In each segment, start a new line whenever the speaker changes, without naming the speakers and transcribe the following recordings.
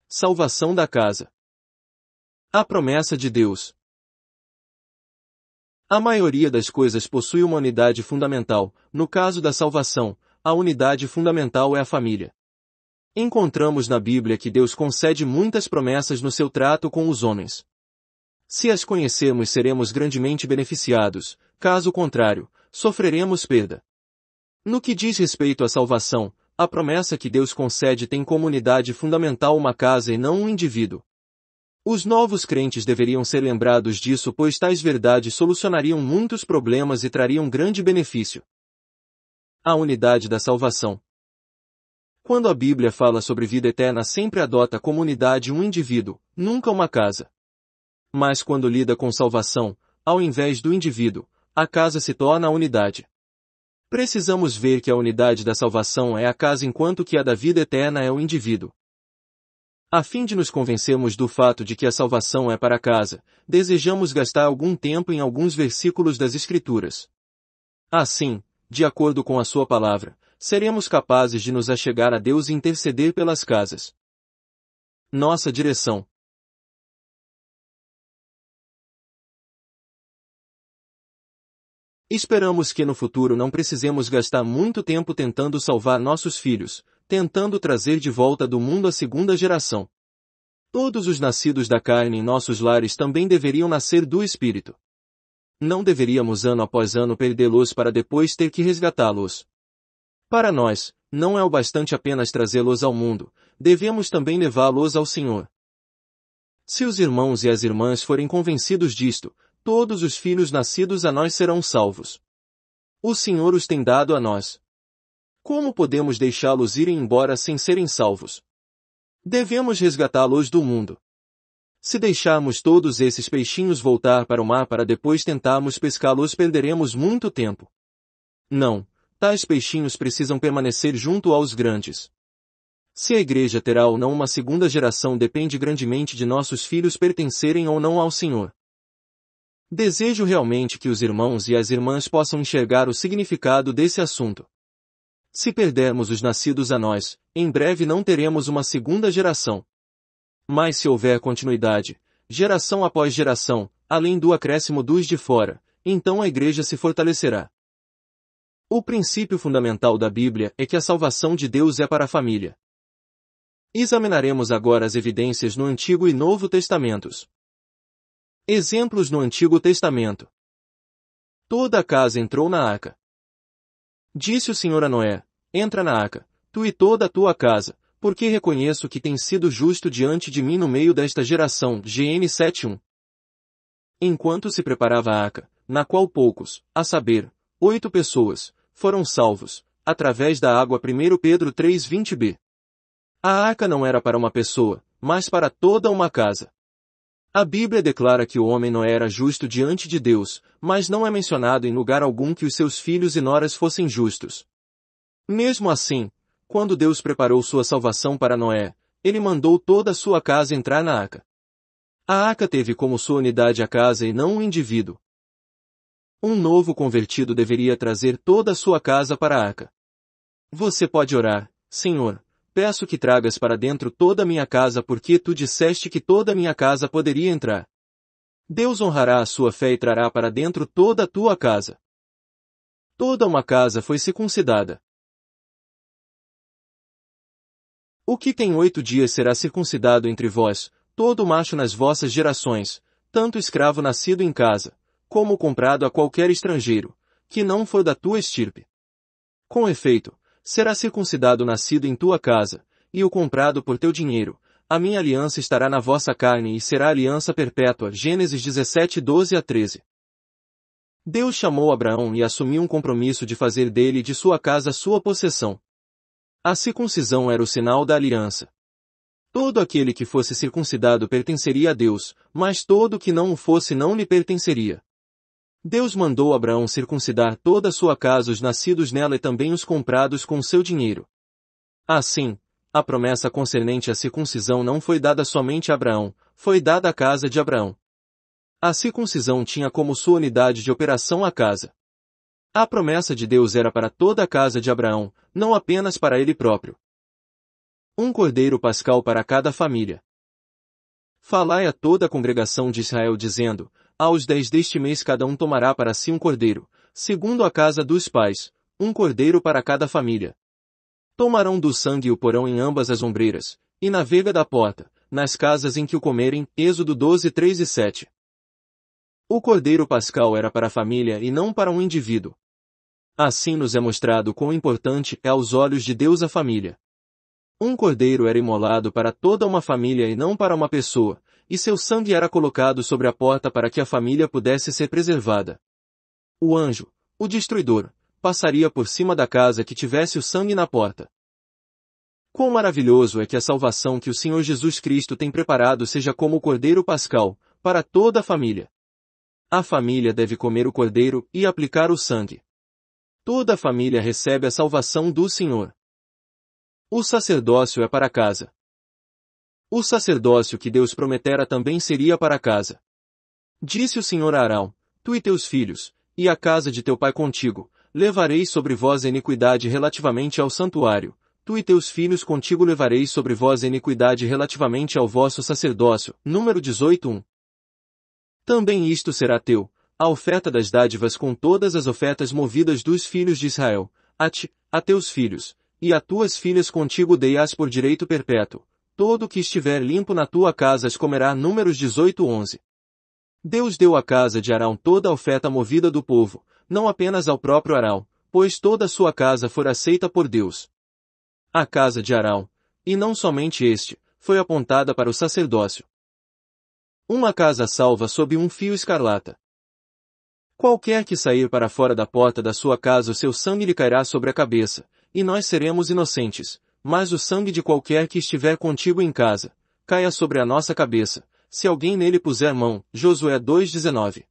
Salvação da casa. A promessa de Deus. A maioria das coisas possui uma unidade fundamental. No caso da salvação, a unidade fundamental é a família. Encontramos na Bíblia que Deus concede muitas promessas no seu trato com os homens. Se as conhecermos, seremos grandemente beneficiados, caso contrário, sofreremos perda. No que diz respeito à salvação, a promessa que Deus concede tem como unidade fundamental uma casa e não um indivíduo. Os novos crentes deveriam ser lembrados disso, pois tais verdades solucionariam muitos problemas e trariam grande benefício. A unidade da salvação. Quando a Bíblia fala sobre vida eterna, sempre adota como unidade um indivíduo, nunca uma casa. Mas quando lida com salvação, ao invés do indivíduo, a casa se torna a unidade. Precisamos ver que a unidade da salvação é a casa, enquanto que a da vida eterna é o indivíduo. A fim de nos convencermos do fato de que a salvação é para a casa, desejamos gastar algum tempo em alguns versículos das Escrituras. Assim, de acordo com a sua palavra, seremos capazes de nos achegar a Deus e interceder pelas casas. Nossa direção. Esperamos que no futuro não precisemos gastar muito tempo tentando salvar nossos filhos, tentando trazer de volta do mundo a segunda geração. Todos os nascidos da carne em nossos lares também deveriam nascer do Espírito. Não deveríamos ano após ano perdê-los para depois ter que resgatá-los. Para nós, não é o bastante apenas trazê-los ao mundo, devemos também levá-los ao Senhor. Se os irmãos e as irmãs forem convencidos disto, todos os filhos nascidos a nós serão salvos. O Senhor os tem dado a nós. Como podemos deixá-los irem embora sem serem salvos? Devemos resgatá-los do mundo. Se deixarmos todos esses peixinhos voltar para o mar para depois tentarmos pescá-los, perderemos muito tempo. Não, tais peixinhos precisam permanecer junto aos grandes. Se a igreja terá ou não uma segunda geração depende grandemente de nossos filhos pertencerem ou não ao Senhor. Desejo realmente que os irmãos e as irmãs possam enxergar o significado desse assunto. Se perdermos os nascidos a nós, em breve não teremos uma segunda geração. Mas se houver continuidade, geração após geração, além do acréscimo dos de fora, então a igreja se fortalecerá. O princípio fundamental da Bíblia é que a salvação de Deus é para a família. Examinaremos agora as evidências no Antigo e Novo Testamentos. Exemplos no Antigo Testamento. Toda a casa entrou na arca. Disse o Senhor a Noé: entra na arca, tu e toda a tua casa, porque reconheço que tens sido justo diante de mim no meio desta geração. GN 7:1. Enquanto se preparava a arca, na qual poucos, a saber, 8 pessoas, foram salvos, através da água. 1 Pedro 3:20b. A arca não era para uma pessoa, mas para toda uma casa. A Bíblia declara que o homem Noé era justo diante de Deus, mas não é mencionado em lugar algum que os seus filhos e noras fossem justos. Mesmo assim, quando Deus preparou sua salvação para Noé, ele mandou toda a sua casa entrar na arca. A arca teve como sua unidade a casa e não o indivíduo. Um novo convertido deveria trazer toda a sua casa para a arca. Você pode orar: Senhor, peço que tragas para dentro toda a minha casa, porque tu disseste que toda a minha casa poderia entrar. Deus honrará a sua fé e trará para dentro toda a tua casa. Toda uma casa foi circuncidada. O que tem 8 dias será circuncidado entre vós, todo macho nas vossas gerações, tanto escravo nascido em casa, como comprado a qualquer estrangeiro, que não for da tua estirpe. Com efeito, será circuncidado o nascido em tua casa, e o comprado por teu dinheiro. A minha aliança estará na vossa carne e será aliança perpétua. Gênesis 17:12-13. Deus chamou Abraão e assumiu um compromisso de fazer dele e de sua casa sua possessão. A circuncisão era o sinal da aliança. Todo aquele que fosse circuncidado pertenceria a Deus, mas todo o que não o fosse não lhe pertenceria. Deus mandou Abraão circuncidar toda a sua casa, os nascidos nela e também os comprados com seu dinheiro. Assim, a promessa concernente à circuncisão não foi dada somente a Abraão, foi dada à casa de Abraão. A circuncisão tinha como sua unidade de operação a casa. A promessa de Deus era para toda a casa de Abraão, não apenas para ele próprio. Um cordeiro pascal para cada família. Falai a toda a congregação de Israel dizendo, aos 10 deste mês cada um tomará para si um cordeiro, segundo a casa dos pais, um cordeiro para cada família. Tomarão do sangue e o porão em ambas as ombreiras, e na vega da porta, nas casas em que o comerem. Êxodo 12, 3 e 7. O cordeiro pascal era para a família e não para um indivíduo. Assim nos é mostrado quão importante é aos olhos de Deus a família. Um cordeiro era imolado para toda uma família e não para uma pessoa, e seu sangue era colocado sobre a porta para que a família pudesse ser preservada. O anjo, o destruidor, passaria por cima da casa que tivesse o sangue na porta. Quão maravilhoso é que a salvação que o Senhor Jesus Cristo tem preparado seja como o cordeiro pascal, para toda a família. A família deve comer o cordeiro e aplicar o sangue. Toda a família recebe a salvação do Senhor. O sacerdócio é para casa. O sacerdócio que Deus prometera também seria para casa. Disse o Senhor a Arão, tu e teus filhos, e a casa de teu pai contigo, levareis sobre vós a iniquidade relativamente ao santuário, tu e teus filhos contigo levareis sobre vós a iniquidade relativamente ao vosso sacerdócio. Número 18:1. Também isto será teu, a oferta das dádivas com todas as ofertas movidas dos filhos de Israel, a ti, a teus filhos, e a tuas filhas contigo dei-as por direito perpétuo, todo o que estiver limpo na tua casa as comerá. Números 18:11. Deus deu à casa de Arão toda a oferta movida do povo, não apenas ao próprio Arão, pois toda a sua casa fora aceita por Deus. A casa de Arão, e não somente este, foi apontada para o sacerdócio. Uma casa salva sob um fio escarlata. Qualquer que sair para fora da porta da sua casa o seu sangue lhe cairá sobre a cabeça, e nós seremos inocentes, mas o sangue de qualquer que estiver contigo em casa, caia sobre a nossa cabeça, se alguém nele puser mão. Josué 2:19.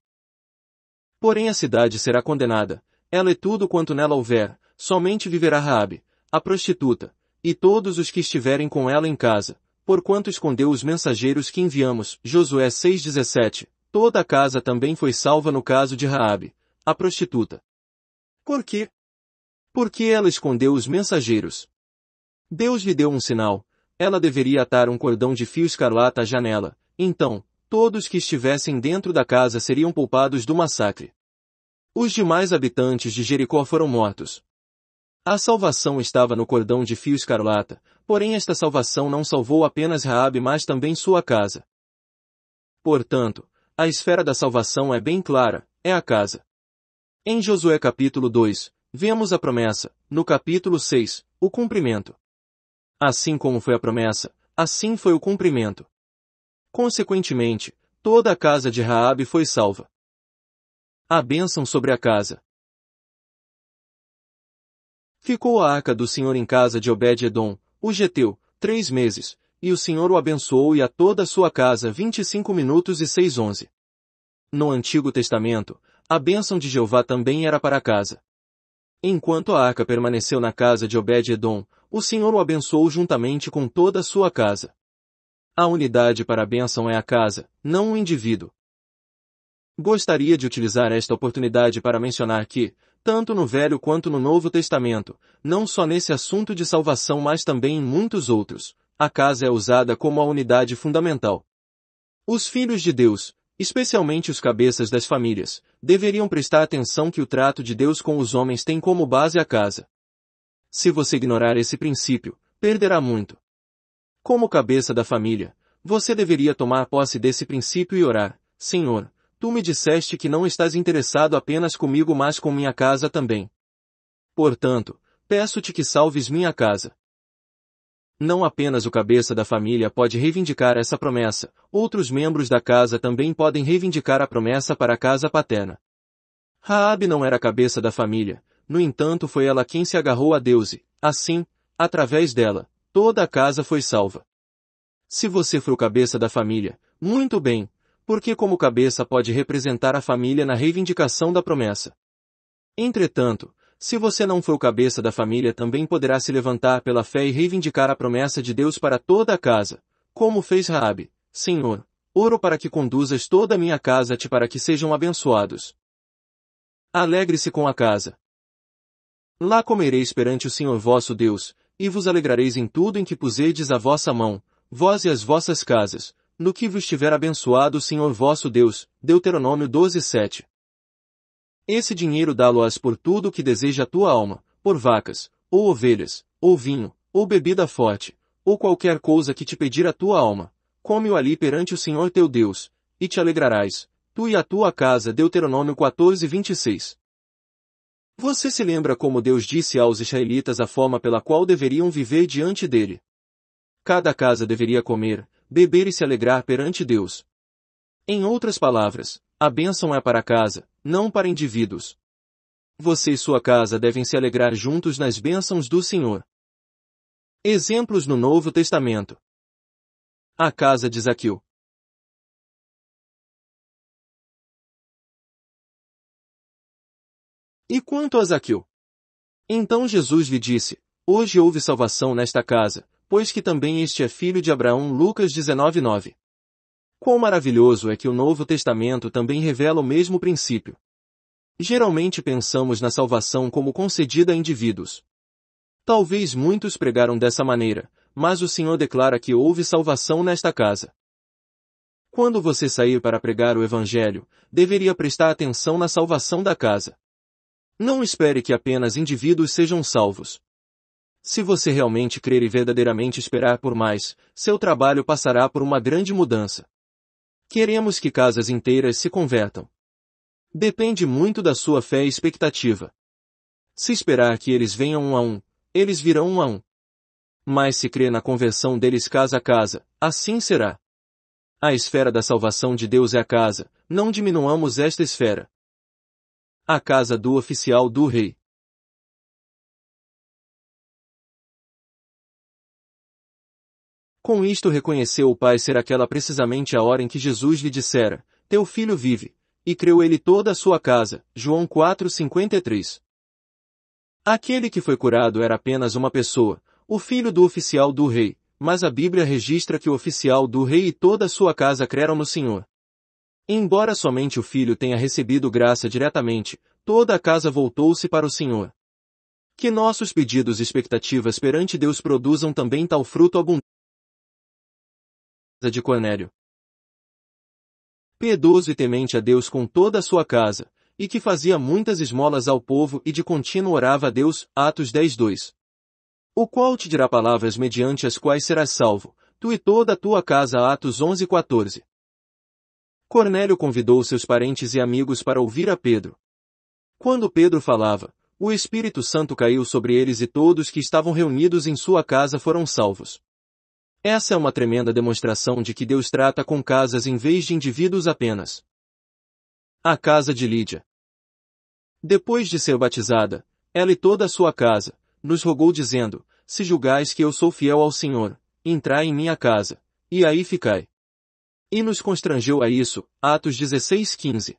Porém a cidade será condenada, ela e tudo quanto nela houver, somente viverá Raabe, a prostituta, e todos os que estiverem com ela em casa, porquanto escondeu os mensageiros que enviamos. Josué 6:17. Toda a casa também foi salva no caso de Raabe, a prostituta. Por quê? Porque ela escondeu os mensageiros. Deus lhe deu um sinal, ela deveria atar um cordão de fio escarlata à janela, então, todos que estivessem dentro da casa seriam poupados do massacre. Os demais habitantes de Jericó foram mortos. A salvação estava no cordão de fio escarlata, porém esta salvação não salvou apenas Raabe mas também sua casa. Portanto, a esfera da salvação é bem clara, é a casa. Em Josué capítulo 2, vemos a promessa, no capítulo 6, o cumprimento. Assim como foi a promessa, assim foi o cumprimento. Consequentemente, toda a casa de Raabe foi salva. A bênção sobre a casa. Ficou a arca do Senhor em casa de Obed-edom, o geteu, 3 meses, e o Senhor o abençoou e a toda a sua casa. 25 minutos e 6:11. No Antigo Testamento, a bênção de Jeová também era para a casa. Enquanto a arca permaneceu na casa de Obed-edom, o Senhor o abençoou juntamente com toda a sua casa. A unidade para a bênção é a casa, não o indivíduo. Gostaria de utilizar esta oportunidade para mencionar que, tanto no Velho quanto no Novo Testamento, não só nesse assunto de salvação mas também em muitos outros, a casa é usada como a unidade fundamental. Os filhos de Deus, especialmente os cabeças das famílias, deveriam prestar atenção que o trato de Deus com os homens tem como base a casa. Se você ignorar esse princípio, perderá muito. Como cabeça da família, você deveria tomar posse desse princípio e orar: Senhor, tu me disseste que não estás interessado apenas comigo mas com minha casa também. Portanto, peço-te que salves minha casa. Não apenas o cabeça da família pode reivindicar essa promessa, outros membros da casa também podem reivindicar a promessa para a casa paterna. Raabe não era a cabeça da família, no entanto foi ela quem se agarrou a Deus e, assim, através dela, toda a casa foi salva. Se você for o cabeça da família, muito bem, porque como cabeça pode representar a família na reivindicação da promessa. Entretanto, se você não for o cabeça da família também poderá se levantar pela fé e reivindicar a promessa de Deus para toda a casa, como fez Raabe: Senhor, oro para que conduzas toda a minha casa a ti para que sejam abençoados. Alegre-se com a casa. Lá comereis perante o Senhor vosso Deus, e vos alegrareis em tudo em que puserdes a vossa mão, vós e as vossas casas, no que vos tiver abençoado o Senhor vosso Deus. Deuteronômio 12:7. Esse dinheiro dá-lo-ás por tudo o que deseja a tua alma, por vacas, ou ovelhas, ou vinho, ou bebida forte, ou qualquer coisa que te pedir a tua alma. Come-o ali perante o Senhor teu Deus, e te alegrarás, tu e a tua casa. Deuteronômio 14:26. Você se lembra como Deus disse aos israelitas a forma pela qual deveriam viver diante dele? Cada casa deveria comer, beber e se alegrar perante Deus. Em outras palavras, a bênção é para a casa, não para indivíduos. Você e sua casa devem se alegrar juntos nas bênçãos do Senhor. Exemplos no Novo Testamento. A casa de Zaqueu. E quanto a Zaqueu? Então Jesus lhe disse: Hoje houve salvação nesta casa, pois que também este é filho de Abraão. Lucas 19:9. Quão maravilhoso é que o Novo Testamento também revela o mesmo princípio. Geralmente pensamos na salvação como concedida a indivíduos. Talvez muitos pregaram dessa maneira, mas o Senhor declara que houve salvação nesta casa. Quando você sair para pregar o Evangelho, deveria prestar atenção na salvação da casa. Não espere que apenas indivíduos sejam salvos. Se você realmente crer e verdadeiramente esperar por mais, seu trabalho passará por uma grande mudança. Queremos que casas inteiras se convertam. Depende muito da sua fé e expectativa. Se esperar que eles venham um a um, eles virão um a um. Mas se crer na conversão deles casa a casa, assim será. A esfera da salvação de Deus é a casa, não diminuamos esta esfera. A casa do oficial do rei. Com isto reconheceu o pai ser aquela precisamente a hora em que Jesus lhe dissera: Teu filho vive, e creu ele toda a sua casa. João 4:53. Aquele que foi curado era apenas uma pessoa, o filho do oficial do rei, mas a Bíblia registra que o oficial do rei e toda a sua casa creram no Senhor. Embora somente o filho tenha recebido graça diretamente, toda a casa voltou-se para o Senhor. Que nossos pedidos e expectativas perante Deus produzam também tal fruto abundante. De Cornélio. Piedoso e temente a Deus com toda a sua casa, e que fazia muitas esmolas ao povo e de contínuo orava a Deus. Atos 10:2. O qual te dirá palavras mediante as quais serás salvo, tu e toda a tua casa. Atos 11:14. Cornélio convidou seus parentes e amigos para ouvir a Pedro. Quando Pedro falava, o Espírito Santo caiu sobre eles e todos que estavam reunidos em sua casa foram salvos. Essa é uma tremenda demonstração de que Deus trata com casas em vez de indivíduos apenas. A casa de Lídia. Depois de ser batizada, ela e toda a sua casa, nos rogou dizendo: Se julgais que eu sou fiel ao Senhor, entrai em minha casa, e aí ficai. E nos constrangeu a isso. Atos 16:15.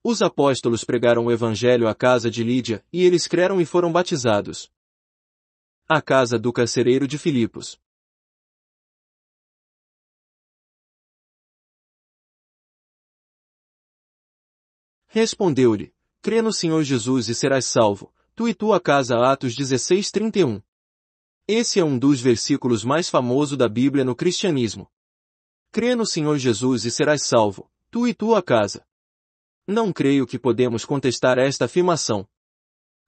Os apóstolos pregaram o Evangelho à casa de Lídia, e eles creram e foram batizados. A casa do carcereiro de Filipos. Respondeu-lhe: Crê no Senhor Jesus e serás salvo, tu e tua casa. Atos 16:31. Esse é um dos versículos mais famosos da Bíblia no cristianismo. Crê no Senhor Jesus e serás salvo, tu e tua casa. Não creio que podemos contestar esta afirmação.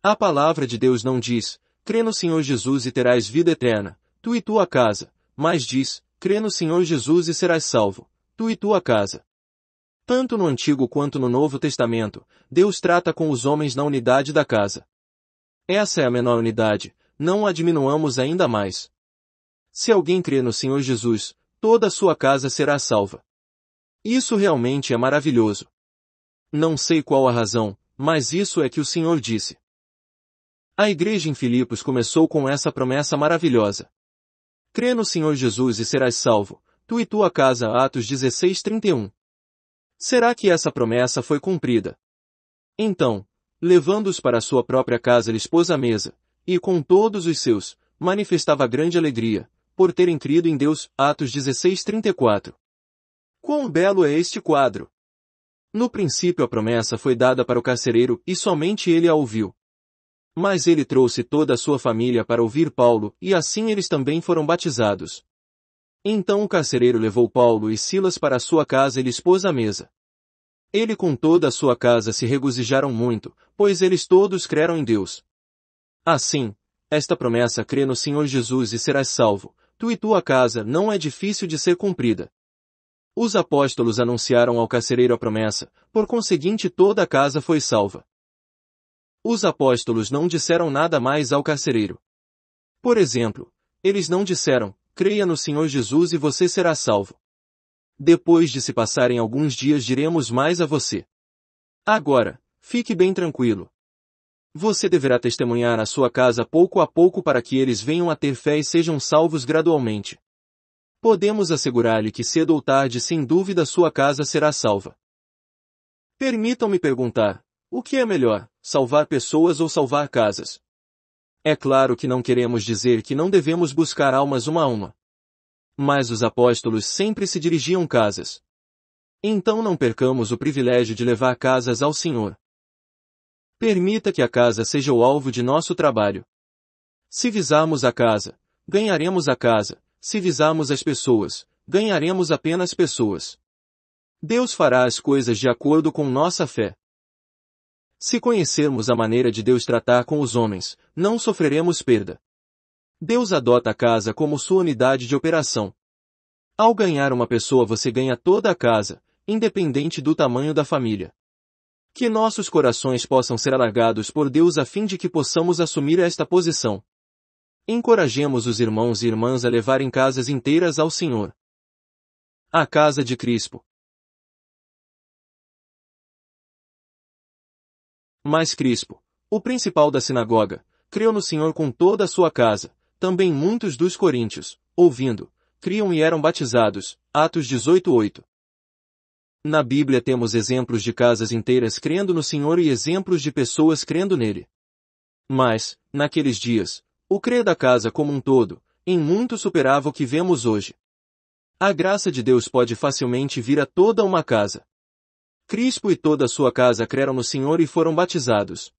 A palavra de Deus não diz: Crê no Senhor Jesus e terás vida eterna, tu e tua casa, mas diz: Crê no Senhor Jesus e serás salvo, tu e tua casa. Tanto no Antigo quanto no Novo Testamento, Deus trata com os homens na unidade da casa. Essa é a menor unidade, não a diminuamos ainda mais. Se alguém crê no Senhor Jesus, toda a sua casa será salva. Isso realmente é maravilhoso. Não sei qual a razão, mas isso é que o Senhor disse. A igreja em Filipos começou com essa promessa maravilhosa. Crê no Senhor Jesus e serás salvo, tu e tua casa. Atos 16:31. Será que essa promessa foi cumprida? Então, levando-os para sua própria casa, lhes pôs a mesa, e com todos os seus, manifestava grande alegria, por terem crido em Deus. Atos 16:34. Quão belo é este quadro! No princípio a promessa foi dada para o carcereiro, e somente ele a ouviu. Mas ele trouxe toda a sua família para ouvir Paulo, e assim eles também foram batizados. Então o carcereiro levou Paulo e Silas para a sua casa e lhes pôs à mesa. Ele com toda a sua casa se regozijaram muito, pois eles todos creram em Deus. Assim, esta promessa crê no Senhor Jesus e serás salvo, tu e tua casa, não é difícil de ser cumprida. Os apóstolos anunciaram ao carcereiro a promessa, por conseguinte toda a casa foi salva. Os apóstolos não disseram nada mais ao carcereiro. Por exemplo, eles não disseram, creia no Senhor Jesus e você será salvo. Depois de se passarem alguns dias diremos mais a você. Agora, fique bem tranquilo. Você deverá testemunhar a sua casa pouco a pouco para que eles venham a ter fé e sejam salvos gradualmente. Podemos assegurar-lhe que cedo ou tarde sem dúvida sua casa será salva. Permitam-me perguntar, o que é melhor, salvar pessoas ou salvar casas? É claro que não queremos dizer que não devemos buscar almas uma a uma. Mas os apóstolos sempre se dirigiam casas. Então não percamos o privilégio de levar casas ao Senhor. Permita que a casa seja o alvo de nosso trabalho. Se visarmos a casa, ganharemos a casa. Se visarmos as pessoas, ganharemos apenas pessoas. Deus fará as coisas de acordo com nossa fé. Se conhecermos a maneira de Deus tratar com os homens, não sofreremos perda. Deus adota a casa como sua unidade de operação. Ao ganhar uma pessoa você ganha toda a casa, independente do tamanho da família. Que nossos corações possam ser alargados por Deus a fim de que possamos assumir esta posição. Encorajemos os irmãos e irmãs a levarem casas inteiras ao Senhor. A casa de Crispo. Mas Crispo, o principal da sinagoga, creu no Senhor com toda a sua casa. Também muitos dos coríntios, ouvindo, criam e eram batizados. Atos 18:8. Na Bíblia temos exemplos de casas inteiras crendo no Senhor e exemplos de pessoas crendo nele. Mas, naqueles dias, o crer da casa como um todo, em muito superava o que vemos hoje. A graça de Deus pode facilmente vir a toda uma casa. Crispo e toda a sua casa creram no Senhor e foram batizados.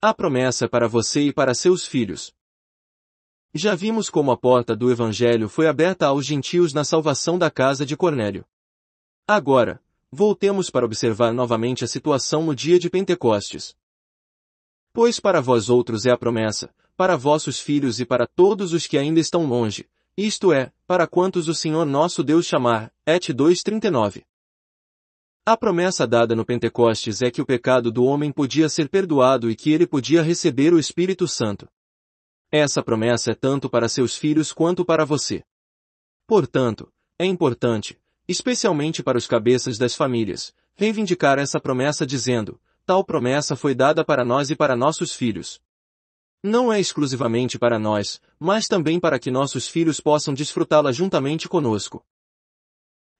A promessa para você e para seus filhos. Já vimos como a porta do Evangelho foi aberta aos gentios na salvação da casa de Cornélio. Agora, voltemos para observar novamente a situação no dia de Pentecostes. Pois para vós outros é a promessa, para vossos filhos e para todos os que ainda estão longe, isto é, para quantos o Senhor nosso Deus chamar. Et 2:39. A promessa dada no Pentecostes é que o pecado do homem podia ser perdoado e que ele podia receber o Espírito Santo. Essa promessa é tanto para seus filhos quanto para você. Portanto, é importante, especialmente para os cabeças das famílias, reivindicar essa promessa dizendo, tal promessa foi dada para nós e para nossos filhos. Não é exclusivamente para nós, mas também para que nossos filhos possam desfrutá-la juntamente conosco.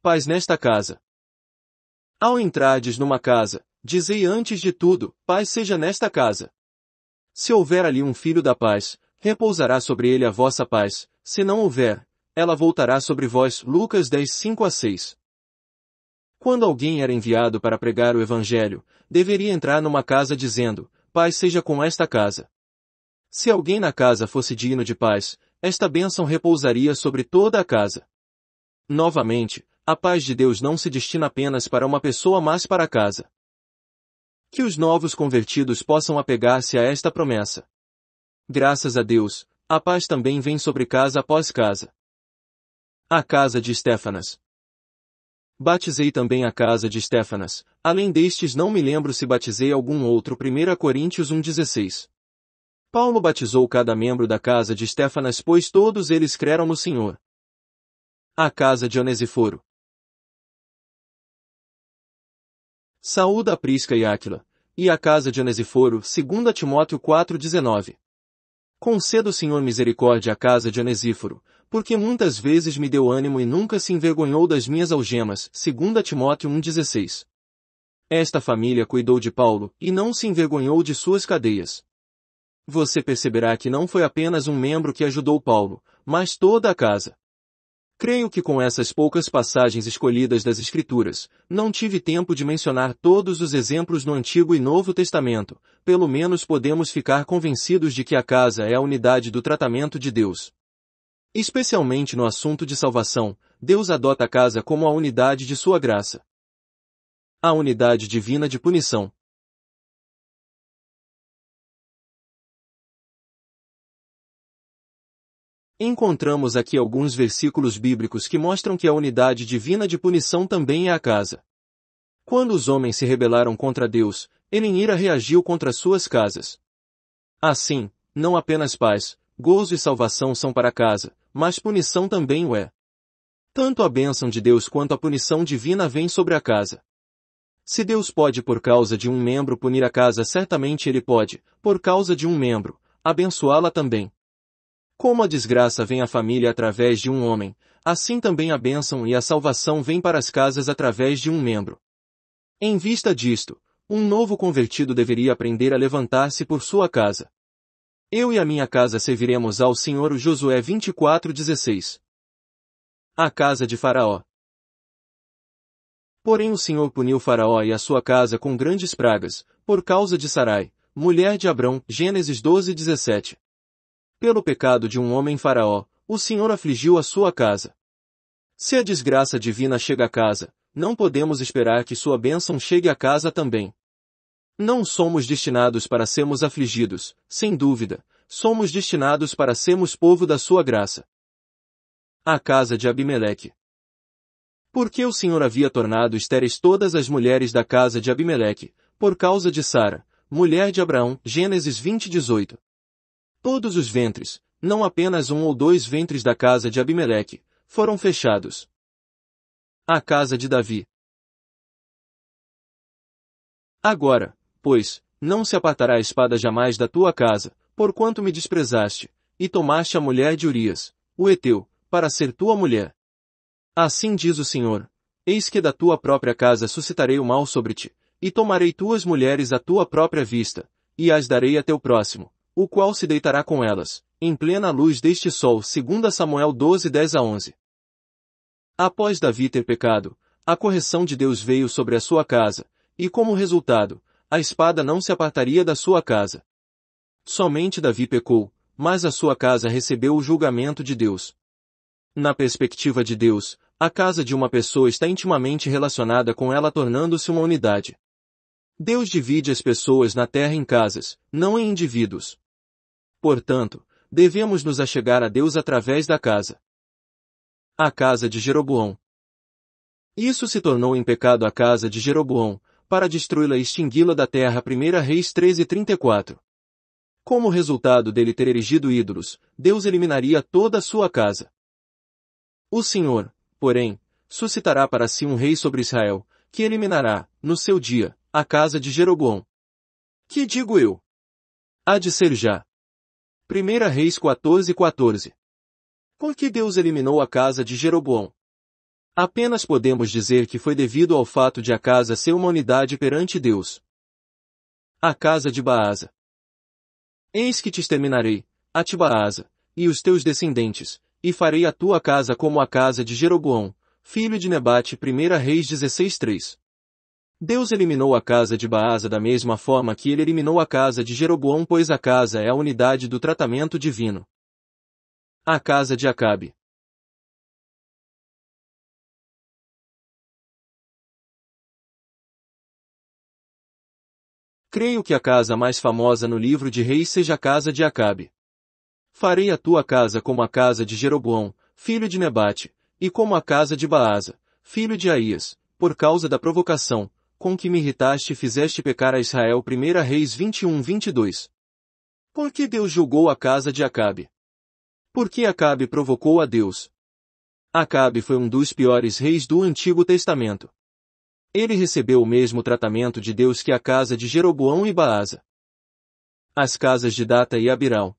Paz nesta casa. Ao entrardes numa casa, dizei antes de tudo, paz seja nesta casa. Se houver ali um filho da paz, repousará sobre ele a vossa paz, se não houver, ela voltará sobre vós. Lucas 10:5-6. Quando alguém era enviado para pregar o Evangelho, deveria entrar numa casa dizendo, paz seja com esta casa. Se alguém na casa fosse digno de paz, esta bênção repousaria sobre toda a casa. Novamente, a paz de Deus não se destina apenas para uma pessoa mas para a casa. Que os novos convertidos possam apegar-se a esta promessa. Graças a Deus, a paz também vem sobre casa após casa. A casa de Estéfanas. Batizei também a casa de Estéfanas, além destes não me lembro se batizei algum outro. 1 Coríntios 1:16. Paulo batizou cada membro da casa de Estéfanas pois todos eles creram no Senhor. A casa de Onesíforo. Saúda a Prisca e Áquila, e a casa de Onesíforo. 2 Timóteo 4:19. Conceda o Senhor misericórdia à casa de Onesíforo, porque muitas vezes me deu ânimo e nunca se envergonhou das minhas algemas. 2 Timóteo 1:16. Esta família cuidou de Paulo, e não se envergonhou de suas cadeias. Você perceberá que não foi apenas um membro que ajudou Paulo, mas toda a casa. Creio que com essas poucas passagens escolhidas das Escrituras, não tive tempo de mencionar todos os exemplos no Antigo e Novo Testamento, pelo menos podemos ficar convencidos de que a casa é a unidade do tratamento de Deus. Especialmente no assunto de salvação, Deus adota a casa como a unidade de sua graça. A unidade divina de punição. Encontramos aqui alguns versículos bíblicos que mostram que a unidade divina de punição também é a casa. Quando os homens se rebelaram contra Deus, ele em ira reagiu contra suas casas. Assim, não apenas paz, gozo e salvação são para a casa, mas punição também o é. Tanto a bênção de Deus quanto a punição divina vem sobre a casa. Se Deus pode por causa de um membro punir a casa, certamente ele pode, por causa de um membro, abençoá-la também. Como a desgraça vem à família através de um homem, assim também a bênção e a salvação vêm para as casas através de um membro. Em vista disto, um novo convertido deveria aprender a levantar-se por sua casa. Eu e a minha casa serviremos ao Senhor. Josué 24:16. A casa de Faraó. Porém o Senhor puniu Faraó e a sua casa com grandes pragas, por causa de Sarai, mulher de Abrão. Gênesis 12:17. Pelo pecado de um homem Faraó, o Senhor afligiu a sua casa. Se a desgraça divina chega à casa, não podemos esperar que sua bênção chegue à casa também. Não somos destinados para sermos afligidos, sem dúvida, somos destinados para sermos povo da sua graça. A casa de Abimeleque. Porque o Senhor havia tornado estéreis todas as mulheres da casa de Abimeleque, por causa de Sara, mulher de Abraão. Gênesis 20:18. Todos os ventres, não apenas um ou dois ventres da casa de Abimeleque, foram fechados. A casa de Davi. Agora, pois, não se apartará a espada jamais da tua casa, porquanto me desprezaste, e tomaste a mulher de Urias, o heteu, para ser tua mulher. Assim diz o Senhor: eis que da tua própria casa suscitarei o mal sobre ti, e tomarei tuas mulheres à tua própria vista, e as darei a teu próximo, o qual se deitará com elas, em plena luz deste sol. 2 Samuel 12:10-11. Após Davi ter pecado, a correção de Deus veio sobre a sua casa, e como resultado, a espada não se apartaria da sua casa. Somente Davi pecou, mas a sua casa recebeu o julgamento de Deus. Na perspectiva de Deus, a casa de uma pessoa está intimamente relacionada com ela, tornando-se uma unidade. Deus divide as pessoas na terra em casas, não em indivíduos. Portanto, devemos nos achegar a Deus através da casa. A casa de Jeroboão. Isso se tornou em pecado a casa de Jeroboão, para destruí-la e extingui-la da terra. 1 Reis 13:34. Como resultado dele ter erigido ídolos, Deus eliminaria toda a sua casa. O Senhor, porém, suscitará para si um rei sobre Israel, que eliminará, no seu dia, a casa de Jeroboão. Que digo eu? Há de ser já. 1 Reis 14:14. Por que Deus eliminou a casa de Jeroboão? Apenas podemos dizer que foi devido ao fato de a casa ser uma unidade perante Deus. A casa de Baasa. Eis que te exterminarei, a ti Baasa, e os teus descendentes, e farei a tua casa como a casa de Jeroboão, filho de Nebate. 1 Reis 16:3. Deus eliminou a casa de Baasa da mesma forma que ele eliminou a casa de Jeroboão, pois a casa é a unidade do tratamento divino. A casa de Acabe. Creio que a casa mais famosa no livro de Reis seja a casa de Acabe. Farei a tua casa como a casa de Jeroboão, filho de Nebate, e como a casa de Baasa, filho de Aías, por causa da provocação, com que me irritaste e fizeste pecar a Israel. 1 Reis 21:22. Por que Deus julgou a casa de Acabe? Porque Acabe provocou a Deus. Acabe foi um dos piores reis do Antigo Testamento. Ele recebeu o mesmo tratamento de Deus que a casa de Jeroboão e Baasa. As casas de Data e Abiral.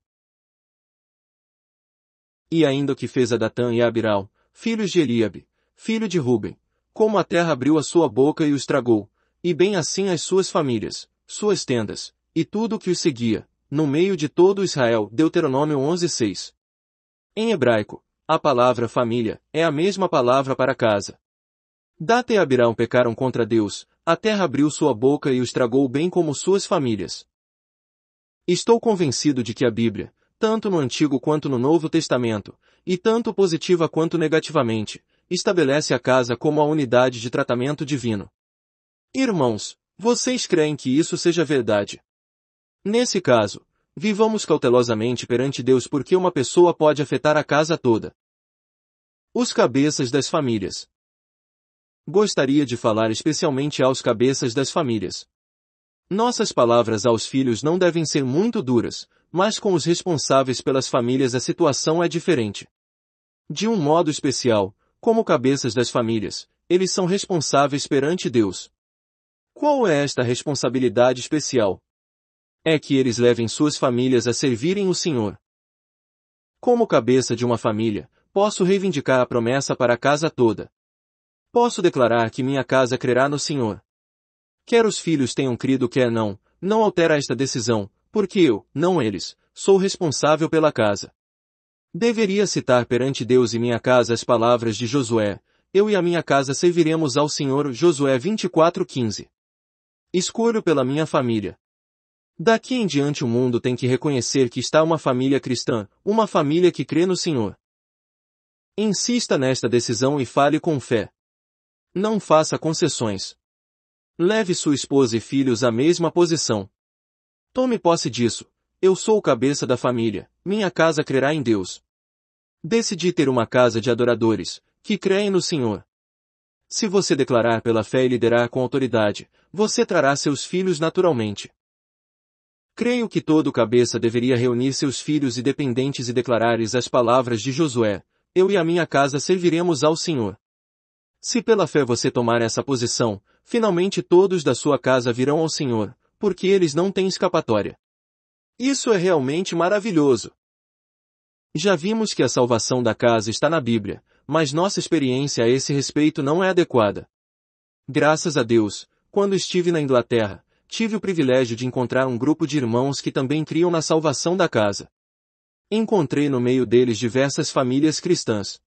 E ainda o que fez a Datã e a Abiral, filhos de Eliabe, filho de Ruben, como a terra abriu a sua boca e os tragou, e bem assim as suas famílias, suas tendas, e tudo o que os seguia, no meio de todo Israel. Deuteronômio 11:6. Em hebraico, A palavra família é a mesma palavra para casa. Data e Abirão pecaram contra Deus, a terra abriu sua boca e os tragou bem como suas famílias. Estou convencido de que a Bíblia, tanto no Antigo quanto no Novo Testamento, e tanto positiva quanto negativamente, estabelece a casa como a unidade de tratamento divino. Irmãos, vocês creem que isso seja verdade? Nesse caso, vivamos cautelosamente perante Deus porque uma pessoa pode afetar a casa toda. Os cabeças das famílias. Gostaria de falar especialmente aos cabeças das famílias. Nossas palavras aos filhos não devem ser muito duras, mas com os responsáveis pelas famílias a situação é diferente. De um modo especial, como cabeças das famílias, eles são responsáveis perante Deus. Qual é esta responsabilidade especial? É que eles levem suas famílias a servirem o Senhor. Como cabeça de uma família, posso reivindicar a promessa para a casa toda. Posso declarar que minha casa crerá no Senhor. Quer os filhos tenham crido quer não, não altera esta decisão, porque eu, não eles, sou responsável pela casa. Deveria citar perante Deus e minha casa as palavras de Josué, eu e a minha casa serviremos ao Senhor. Josué 24:15. Escolho pela minha família. Daqui em diante o mundo tem que reconhecer que está uma família cristã, uma família que crê no Senhor. Insista nesta decisão e fale com fé. Não faça concessões. Leve sua esposa e filhos à mesma posição. Tome posse disso. Eu sou o cabeça da família, minha casa crerá em Deus. Decidi ter uma casa de adoradores, que creem no Senhor. Se você declarar pela fé e liderar com autoridade, você trará seus filhos naturalmente. Creio que todo cabeça deveria reunir seus filhos e dependentes e declarar-lhes as palavras de Josué, eu e a minha casa serviremos ao Senhor. Se pela fé você tomar essa posição, finalmente todos da sua casa virão ao Senhor, porque eles não têm escapatória. Isso é realmente maravilhoso. Já vimos que a salvação da casa está na Bíblia, mas nossa experiência a esse respeito não é adequada. Graças a Deus, quando estive na Inglaterra, tive o privilégio de encontrar um grupo de irmãos que também criam na salvação da casa. Encontrei no meio deles diversas famílias cristãs.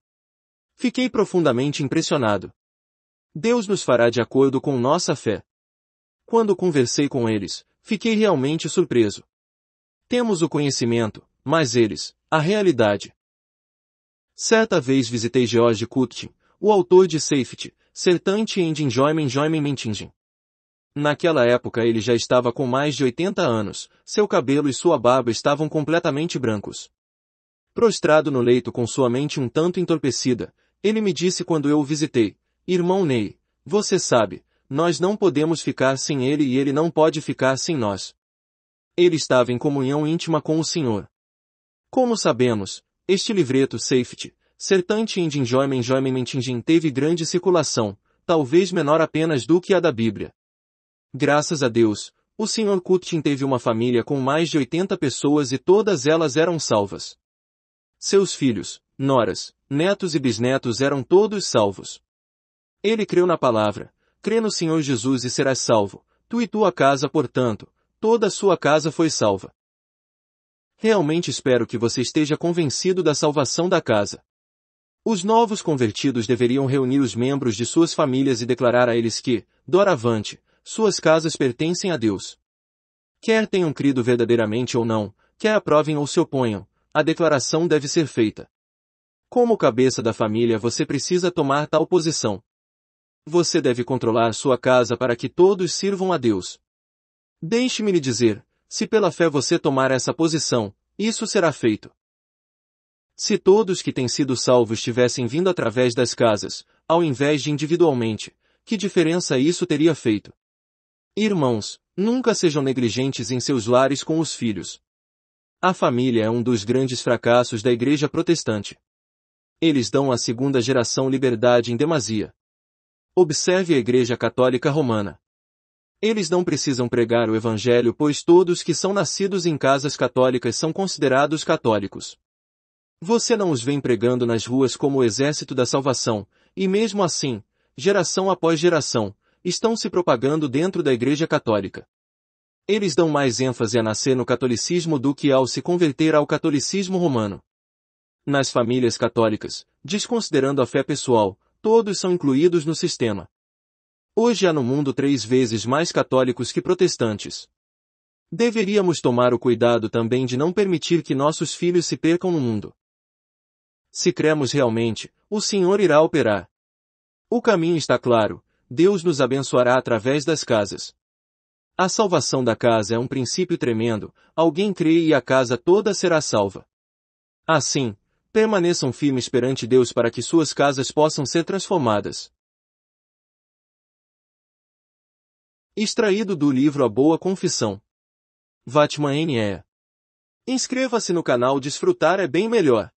Fiquei profundamente impressionado. Deus nos fará de acordo com nossa fé. Quando conversei com eles, fiquei realmente surpreso. Temos o conhecimento, mas eles, a realidade. Certa vez visitei George Cutting, o autor de Safety, Certainty and Enjoyment. Naquela época ele já estava com mais de 80 anos, seu cabelo e sua barba estavam completamente brancos. Prostrado no leito com sua mente um tanto entorpecida, ele me disse quando eu o visitei, irmão Ney, você sabe, nós não podemos ficar sem ele e ele não pode ficar sem nós. Ele estava em comunhão íntima com o Senhor. Como sabemos, este livreto Safety, Certainty and Enjoyment teve grande circulação, talvez menor apenas do que a da Bíblia. Graças a Deus, o Sr. Cutting teve uma família com mais de 80 pessoas e todas elas eram salvas. Seus filhos, noras, netos e bisnetos eram todos salvos. Ele creu na palavra, crê no Senhor Jesus e serás salvo, tu e tua casa portanto, toda a sua casa foi salva. Realmente espero que você esteja convencido da salvação da casa. Os novos convertidos deveriam reunir os membros de suas famílias e declarar a eles que, doravante, suas casas pertencem a Deus. Quer tenham crido verdadeiramente ou não, quer aprovem ou se oponham, a declaração deve ser feita. Como cabeça da família você precisa tomar tal posição. Você deve controlar sua casa para que todos sirvam a Deus. Deixe-me lhe dizer, se pela fé você tomar essa posição, isso será feito. Se todos que têm sido salvos tivessem vindo através das casas, ao invés de individualmente, que diferença isso teria feito? Irmãos, nunca sejam negligentes em seus lares com os filhos. A família é um dos grandes fracassos da Igreja Protestante. Eles dão à segunda geração liberdade em demasia. Observe a Igreja Católica Romana. Eles não precisam pregar o Evangelho pois todos que são nascidos em casas católicas são considerados católicos. Você não os vê pregando nas ruas como o exército da salvação, e mesmo assim, geração após geração, estão se propagando dentro da Igreja Católica. Eles dão mais ênfase a nascer no catolicismo do que ao se converter ao catolicismo romano. Nas famílias católicas, desconsiderando a fé pessoal, todos são incluídos no sistema. Hoje há no mundo 3 vezes mais católicos que protestantes. Deveríamos tomar o cuidado também de não permitir que nossos filhos se percam no mundo. Se cremos realmente, o Senhor irá operar. O caminho está claro, Deus nos abençoará através das casas. A salvação da casa é um princípio tremendo, alguém crê e a casa toda será salva. Assim, permaneçam firmes perante Deus para que suas casas possam ser transformadas. Extraído do livro A Boa Confissão. Vatman N.E. Inscreva-se no canal Desfrutar é bem melhor.